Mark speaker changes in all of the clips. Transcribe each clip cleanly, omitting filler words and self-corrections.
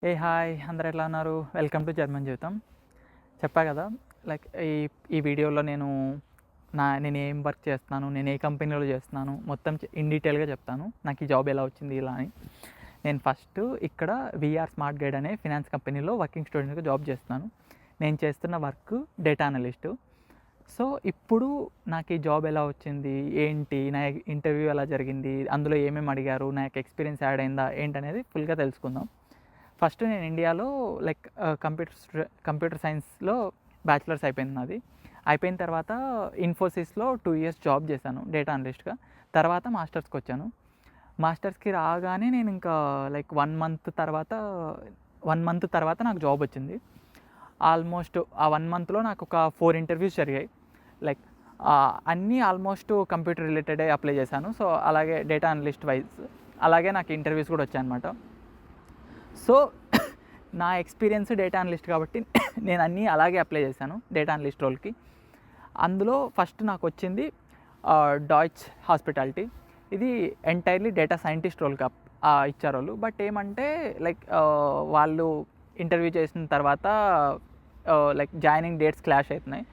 Speaker 1: Hi అందరు ఎట్లా ఉన్నారు? వెల్కమ్ టు జర్మన్ జీవితం. చెప్పా కదా, లైక్ ఈ ఈ వీడియోలో నేను ఏం వర్క్ చేస్తున్నాను, నేను ఏ కంపెనీలో చేస్తున్నాను మొత్తం ఇన్ డీటెయిల్గా చెప్తాను. నాకు ఈ జాబ్ ఎలా వచ్చింది ఇలా అని. నేను ఫస్ట్ ఇక్కడ వీఆర్ స్మార్ట్ గైడ్ అనే ఫినాన్స్ కంపెనీలో వర్కింగ్ స్టూడెంట్గా జాబ్ చేస్తున్నాను. నేను చేస్తున్న వర్క్ డేటా అనలిస్టు. సో ఇప్పుడు నాకు ఈ జాబ్ ఎలా వచ్చింది, ఏంటి, నా ఇంటర్వ్యూ ఎలా జరిగింది, అందులో ఏమేమి అడిగారు, నాకు ఎక్స్పీరియన్స్ యాడ్ అయిందా ఏంటనేది ఫుల్గా తెలుసుకుందాం. ఫస్ట్ నేను ఇండియాలో లైక్ కంప్యూటర్ సైన్స్లో బ్యాచిలర్స్ అయిపోయింది నాది. అయిపోయిన తర్వాత ఇన్ఫోసిస్లో 2 ఇయర్స్ జాబ్ చేశాను డేటా అనలిస్ట్గా. తర్వాత మాస్టర్స్కి వచ్చాను. మాస్టర్స్కి రాగానే నేను ఇంకా లైక్ 1 మంత్ తర్వాత నాకు జాబ్ వచ్చింది. ఆల్మోస్ట్ ఆ 1 మంత్లో నాకు ఒక 4 ఇంటర్వ్యూస్ జరిగాయి. లైక్ అన్నీ ఆల్మోస్ట్ కంప్యూటర్ రిలేటెడే అప్లై చేశాను. సో అలాగే డేటా అనలిస్ట్ వైజ్ అలాగే నాకు ఇంటర్వ్యూస్ కూడా వచ్చాయన్నమాట. సో నా ఎక్స్పీరియన్స్ డేటా అనలిస్ట్ కాబట్టి నేను అన్నీ అలాగే అప్లై చేశాను డేటా అనలిస్ట్ రోల్కి. అందులో ఫస్ట్ నాకు వచ్చింది డాయిచ్ హాస్పిటాలిటీ. ఇది ఎంటైర్లీ డేటా సైంటిస్ట్ రోల్కి ఇచ్చారు వాళ్ళు. బట్ ఏమంటే లైక్ వాళ్ళు ఇంటర్వ్యూ చేసిన తర్వాత లైక్ జాయినింగ్ డేట్స్ క్లాష్ అవుతున్నాయి.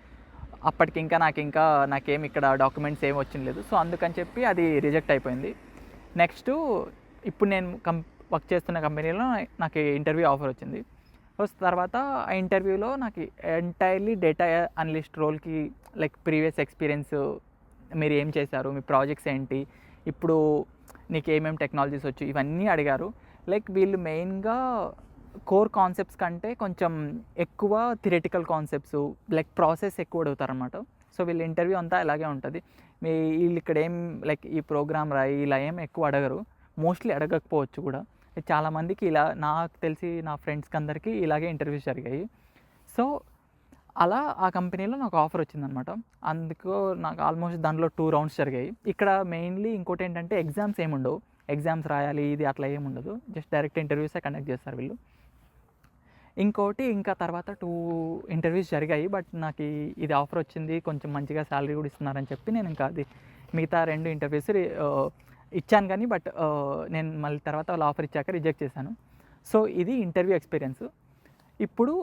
Speaker 1: అప్పటికి నాకేం ఇక్కడ డాక్యుమెంట్స్ ఏమి వచ్చింది. సో అందుకని చెప్పి అది రిజెక్ట్ అయిపోయింది. నెక్స్ట్ ఇప్పుడు నేను వర్క్ చేస్తున్న కంపెనీలో నాకు ఇంటర్వ్యూ ఆఫర్ వచ్చింది. తర్వాత ఆ ఇంటర్వ్యూలో నాకు ఎంటైర్లీ డేటా అనలిస్ట్ రోల్కి లైక్ ప్రీవియస్ ఎక్స్పీరియన్స్, మీరు ఏం చేశారు, మీ ప్రాజెక్ట్స్ ఏంటి, ఇప్పుడు నీకు ఏమేమి టెక్నాలజీస్ వచ్చు, ఇవన్నీ అడిగారు. లైక్ వీళ్ళు మెయిన్గా కోర్ కాన్సెప్ట్స్ కంటే కొంచెం ఎక్కువ థియరిటికల్ కాన్సెప్ట్స్, లైక్ ప్రాసెస్ ఎక్కువ అడుగుతారనమాట. సో వీళ్ళ ఇంటర్వ్యూ అంతా ఇలాగే ఉంటుంది. వీళ్ళు ఇక్కడ ఏం లైక్ ఈ ప్రోగ్రామ్ రాయి ఇలా ఏం ఎక్కువ అడగరు. మోస్ట్లీ అడగకపోవచ్చు కూడా. చాలామందికి ఇలా నాకు తెలిసి నా ఫ్రెండ్స్కి అందరికీ ఇలాగే ఇంటర్వ్యూస్ జరిగాయి. సో అలా ఆ కంపెనీలో నాకు ఆఫర్ వచ్చిందనమాట. అందుకు నాకు ఆల్మోస్ట్ దాంట్లో 2 రౌండ్స్ జరిగాయి. ఇక్కడ మెయిన్లీ ఇంకోటి ఏంటంటే ఎగ్జామ్స్ ఏముండవు, ఎగ్జామ్స్ రాయాలి ఇది అట్లా ఏముండదు. జస్ట్ డైరెక్ట్ ఇంటర్వ్యూసే కండక్ట్ చేస్తారు వీళ్ళు. ఇంకోటి ఇంకా తర్వాత 2 ఇంటర్వ్యూస్ జరిగాయి. బట్ నాకు ఇది ఆఫర్ వచ్చింది, కొంచెం మంచిగా శాలరీ కూడా ఇస్తున్నారని చెప్పి నేను ఇంకా అది మిగతా 2 ఇంటర్వ్యూస్ ఇచ్చాను. కానీ బట్ నేను మళ్ళీ తర్వాత వాళ్ళు ఆఫర్ ఇచ్చాక రిజెక్ట్ చేశాను. సో ఇది ఇంటర్వ్యూ ఎక్స్పీరియన్స్. ఇప్పుడు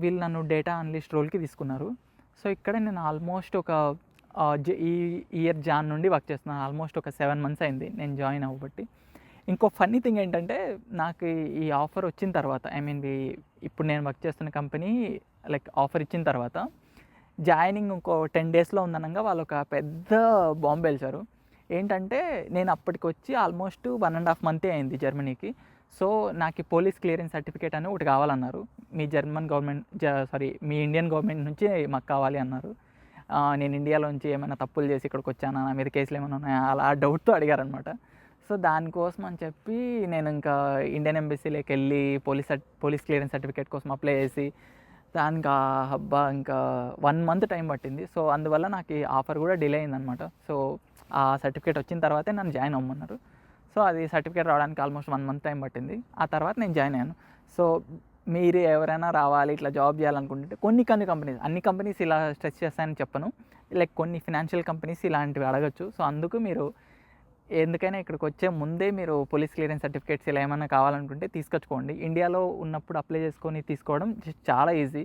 Speaker 1: వీళ్ళు నన్ను డేటా అనలిస్ట్ రోల్కి తీసుకున్నారు. సో ఇక్కడ నేను ఆల్మోస్ట్ ఈ ఇయర్ జాన్ నుండి వర్క్ చేస్తున్నాను. ఆల్మోస్ట్ ఒక 7 మంత్స్ అయింది నేను జాయిన్ అవ్వబట్టి. ఇంకో ఫన్నీ థింగ్ ఏంటంటే నాకు ఈ ఆఫర్ వచ్చిన తర్వాత ఇప్పుడు నేను వర్క్ చేస్తున్న కంపెనీ లైక్ ఆఫర్ ఇచ్చిన తర్వాత జాయినింగ్ ఇంకో 10 డేస్లో ఉందనగా వాళ్ళు ఒక పెద్ద బాంబు పేల్చారు. ఏంటంటే నేను అప్పటికి వచ్చి ఆల్మోస్ట్ 1.5 మంతే అయింది జర్మనీకి. సో నాకు పోలీస్ క్లియరెన్స్ సర్టిఫికేట్ అని ఒకటి కావాలన్నారు. మీ మీ ఇండియన్ గవర్నమెంట్ నుంచి మాకు కావాలి అన్నారు. నేను ఇండియాలోంచి ఏమైనా తప్పులు చేసి ఇక్కడికి వచ్చానా, నా మీద కేసులు ఏమైనా ఉన్నాయా అలా డౌట్తో అడిగారనమాట. సో దానికోసం అని చెప్పి నేను ఇంకా ఇండియన్ ఎంబసీలోకి వెళ్ళి పోలీస్ క్లియరెన్స్ సర్టిఫికేట్ కోసం అప్లై చేసి దానికి ఇంకా 1 మంత్ టైం పట్టింది. సో అందువల్ల నాకు ఈ ఆఫర్ కూడా డిలే అయిందనమాట. సో ఆ సర్టిఫికేట్ వచ్చిన తర్వాతే నన్ను జాయిన్ అవ్వమన్నారు. సో అది సర్టిఫికేట్ రావడానికి ఆల్మోస్ట్ 1 మంత్ టైం పట్టింది. ఆ తర్వాత నేను జాయిన్ అయ్యాను. సో మీరు ఎవరైనా రావాలి ఇట్లా జాబ్ చేయాలనుకుంటుంటే కొన్ని కంపెనీస్, అన్ని కంపెనీస్ ఇలా స్ట్రెచ్ చేస్తాయని చెప్పను. లైక్ కొన్ని ఫినాన్షియల్ కంపెనీస్ ఇలాంటివి అడగచ్చు. సో అందుకు మీరు ఎందుకైనా ఇక్కడికి వచ్చే ముందే మీరు పోలీస్ క్లియరెన్స్ సర్టిఫికేట్స్ ఇలా ఏమైనా కావాలనుకుంటే తీసుకొచ్చుకోండి. ఇండియాలో ఉన్నప్పుడు అప్లై చేసుకొని తీసుకోవడం చాలా ఈజీ.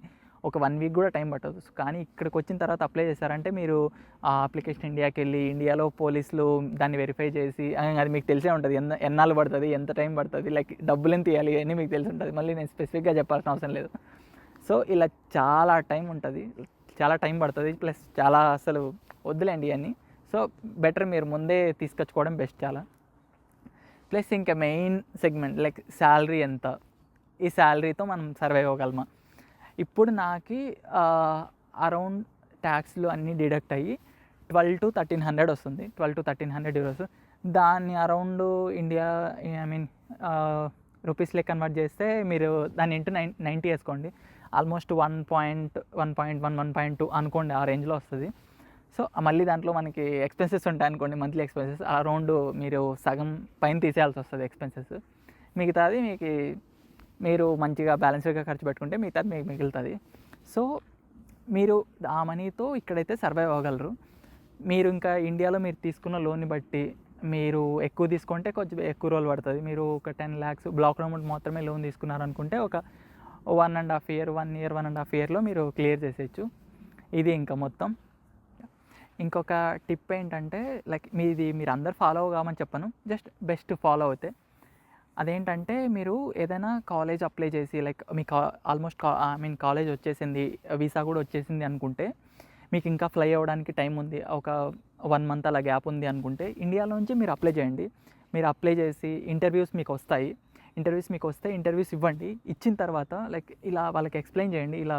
Speaker 1: ఒక 1 వీక్ కూడా టైం పట్టదు. కానీ ఇక్కడికి వచ్చిన తర్వాత అప్లై చేశారంటే మీరు ఆ అప్లికేషన్ ఇండియాకి వెళ్ళి ఇండియాలో పోలీసులు దాన్ని వెరిఫై చేసి అది మీకు తెలిసే ఉంటుంది ఎన్నాళ్ళు పడుతుంది, ఎంత టైం పడుతుంది, లైక్ డబ్బులు ఎంత ఇవ్వాలి అన్నీ మీకు తెలిసి ఉంటుంది. మళ్ళీ నేను స్పెసిఫిక్గా చెప్పాల్సిన అవసరం లేదు. సో ఇలా చాలా టైం ఉంటుంది, చాలా టైం పడుతుంది. ప్లస్ చాలా అసలు వద్దులేండి అన్నీ. సో బెటర్ మీరు ముందే తీసుకొచ్చుకోవడం బెస్ట్ చాలా. ప్లస్ ఇంకా మెయిన్ సెగ్మెంట్ లైక్ శాలరీ ఎంత, ఈ శాలరీతో మనం సర్వైవ్ అవ్వగలమా. ఇప్పుడు నాకు అరౌండ్ ట్యాక్స్లు అన్నీ డిడక్ట్ అయ్యి 12 to 1300 వస్తుంది. 12 to 1300 euros. దాన్ని అరౌండ్ ఇండియా రూపీస్లో కన్వర్ట్ చేస్తే మీరు దాన్ని ఇంటూ 90 వేసుకోండి. ఆల్మోస్ట్ 1.1 అనుకోండి, ఆ రేంజ్లో వస్తుంది. సో మళ్ళీ దాంట్లో మనకి ఎక్స్పెన్సెస్ ఉంటాయి అనుకోండి, మంత్లీ ఎక్స్పెన్సెస్ అరౌండ్ మీరు సగం పైన తీసేయాల్సి వస్తుంది ఎక్స్పెన్సెస్. మిగతాది మీరు మంచిగా బ్యాలెన్స్డ్గా ఖర్చు పెట్టుకుంటే మిగతాది మీకు మిగులుతుంది. సో మీరు ఆ మనీతో ఇక్కడైతే సర్వైవ్ అవ్వగలరు. మీరు ఇంకా ఇండియాలో మీరు తీసుకున్న లోన్ని బట్టి మీరు ఎక్కువ తీసుకుంటే కొంచెం ఎక్కువ రోజులు పడుతుంది. మీరు ఒక 10 lakhs బ్లాక్ అమౌంట్ మాత్రమే లోన్ తీసుకున్నారనుకుంటే ఒక 1.5 year 1.5 yearలో మీరు క్లియర్ చేసేయచ్చు. ఇది ఇంకా మొత్తం. ఇంకొక టిప్ ఏంటంటే లైక్ మీరు అందరు ఫాలో కామని చెప్పను, జస్ట్ బెస్ట్ ఫాలో అవుతే. అదేంటంటే మీరు ఏదైనా కాలేజ్ అప్లై చేసి లైక్ మీ ఆల్మోస్ట్ కాలేజ్ వచ్చేసింది, వీసా కూడా వచ్చేసింది అనుకుంటే, మీకు ఇంకా ఫ్లై అవ్వడానికి టైం ఉంది, ఒక 1 month అలా గ్యాప్ ఉంది అనుకుంటే ఇండియాలోంచి మీరు అప్లై చేయండి. మీరు అప్లై చేసి ఇంటర్వ్యూస్ మీకు వస్తాయి. ఇంటర్వ్యూస్ ఇవ్వండి. ఇచ్చిన తర్వాత లైక్ ఇలా వాళ్ళకి ఎక్స్ప్లెయిన్ చేయండి, ఇలా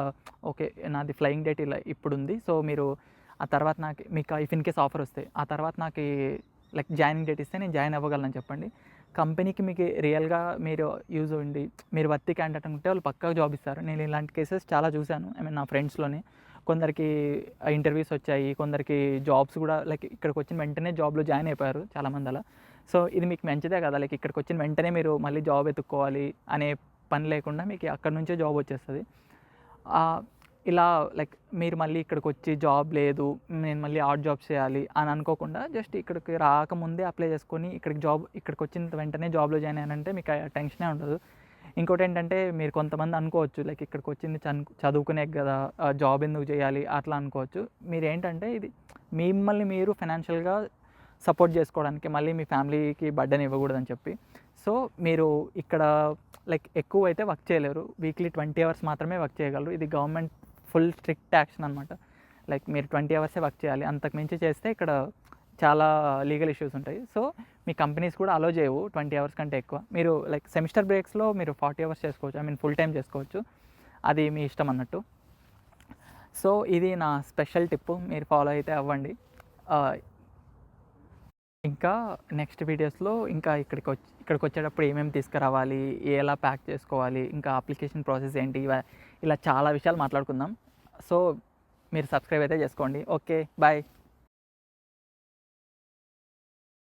Speaker 1: ఓకే నాది ఫ్లయింగ్ డేట్ ఇలా ఇప్పుడుంది, సో మీరు ఆ తర్వాత మీకు ఇఫ్ ఇన్ కేస్ ఆఫర్ వస్తే ఆ తర్వాత నాకు లైక్ జాయినింగ్ డేట్ ఇస్తే నేను జాయిన్ అవ్వగలను చెప్పండి. కంపెనీకి మీకు రియల్గా మీరు యూజ్ ఉండి మీరు వర్తి క్యాండిడేట్ అనుకుంటే వాళ్ళు పక్కా జాబ్ ఇస్తారు. నేను ఇలాంటి కేసెస్ చాలా చూశాను. నా ఫ్రెండ్స్లోనే కొందరికి ఇంటర్వ్యూస్ వచ్చాయి, కొందరికి జాబ్స్ కూడా లైక్ ఇక్కడికి వచ్చిన వెంటనే జాబ్లో జాయిన్ అయిపోయారు చాలామంది అలా. సో ఇది మీకు మంచిదే కదా, లైక్ ఇక్కడికి వచ్చిన వెంటనే మీరు మళ్ళీ జాబ్ వెతుక్కోవాలి అనే పని లేకుండా మీకు అక్కడ నుంచే జాబ్ వచ్చేస్తుంది. ఇలా లైక్ మీరు మళ్ళీ ఇక్కడికి వచ్చి జాబ్ లేదు, నేను మళ్ళీ ఆడ్ జాబ్స్ చేయాలి అని అనుకోకుండా జస్ట్ ఇక్కడికి రాకముందే అప్లై చేసుకొని ఇక్కడికి వచ్చిన వెంటనే జాబ్లో జాయిన్ అయ్యానంటే మీకు టెన్షనే ఉండదు. ఇంకోటి ఏంటంటే మీరు కొంతమంది అనుకోవచ్చు లైక్ ఇక్కడికి వచ్చింది చదువుకునే కదా, జాబ్ ఎందుకు చేయాలి అట్లా అనుకోవచ్చు. మీరు ఏంటంటే ఇది మిమ్మల్ని మీరు ఫైనాన్షియల్గా సపోర్ట్ చేసుకోవడానికి, మళ్ళీ మీ ఫ్యామిలీకి బర్డెన్ ఇవ్వకూడదని చెప్పి. సో మీరు ఇక్కడ లైక్ ఎక్కువ అయితే వర్క్ చేయలేరు, వీక్లీ 20 hours మాత్రమే వర్క్ చేయగలరు. ఇది గవర్నమెంట్ ఫుల్ స్ట్రిక్ట్ యాక్షన్ అనమాట. లైక్ మీరు 20 hours వర్క్ చేయాలి, అంతకు మించి చేస్తే ఇక్కడ చాలా లీగల్ ఇష్యూస్ ఉంటాయి. సో మీ కంపెనీస్ కూడా అలో చేయవు 20 hours కంటే ఎక్కువ. మీరు లైక్ సెమిస్టర్ బ్రేక్స్లో మీరు 40 hours చేసుకోవచ్చు, ఫుల్ టైం చేసుకోవచ్చు, అది మీ ఇష్టం అన్నట్టు. సో ఇది నా స్పెషల్ టిప్పు, మీరు ఫాలో అయితే అవ్వండి. ఇంకా నెక్స్ట్ వీడియోస్లో ఇంకా ఇక్కడికి వచ్చేటప్పుడు ఏమేమి తీసుకురావాలి, ఎలా ప్యాక్ చేసుకోవాలి, ఇంకా అప్లికేషన్ ప్రాసెస్ ఏంటి, ఇలా చాలా విషయాలు మాట్లాడుకుందాం. సో మీరు సబ్స్క్రైబ్ అయితే చేసుకోండి. Okay, bye.